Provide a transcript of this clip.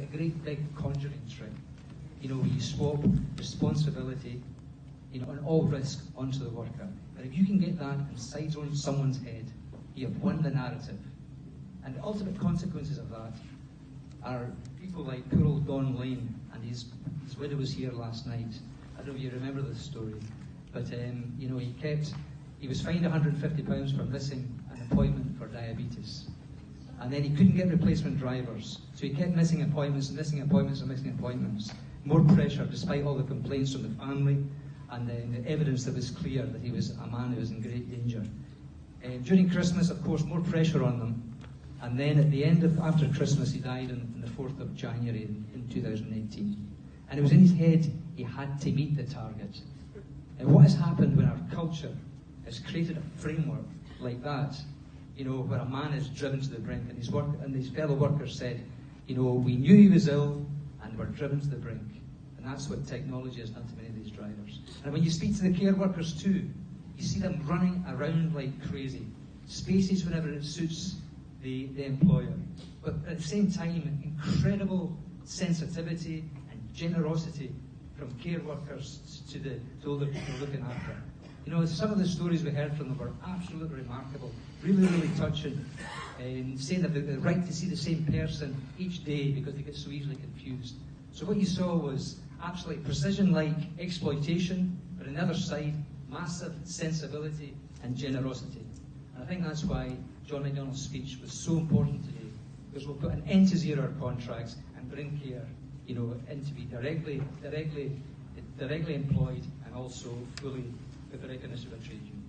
a great big conjuring trick, where you swap responsibility, and all risk onto the worker. But if you can get that inside on someone's head, you have won the narrative. And the ultimate consequences of that are people like poor old Don Lane, and his widow was here last night. I don't know if you remember this story, but he was fined £150 for missing an appointment for diabetes. And then he couldn't get replacement drivers, so he kept missing appointments. More pressure, despite all the complaints from the family, and the evidence that was clear that he was a man who was in great danger. During Christmas, of course, more pressure on them. And then at the end after Christmas, he died on the 4th of January in 2018. And it was in his head, he had to meet the target. And what has happened when our culture has created a framework like that, where a man is driven to the brink, and his fellow workers said, we knew he was ill, and we're driven to the brink. And that's what technology has done to many of these drivers. And when you speak to the care workers too, you see them running around like crazy. Spaces whenever it suits the employer. But at the same time, incredible sensitivity and generosity from care workers to the older people looking after. Some of the stories we heard from them were absolutely remarkable, really, really touching, and saying that the right to see the same person each day because they get so easily confused. So what you saw was absolutely precision-like exploitation, but on the other side, massive sensibility and generosity. And I think that's why John McDonnell's speech was so important today, because we'll put an end to zero contracts and bring care, in to be directly employed and also fully with the recognition of a trade union.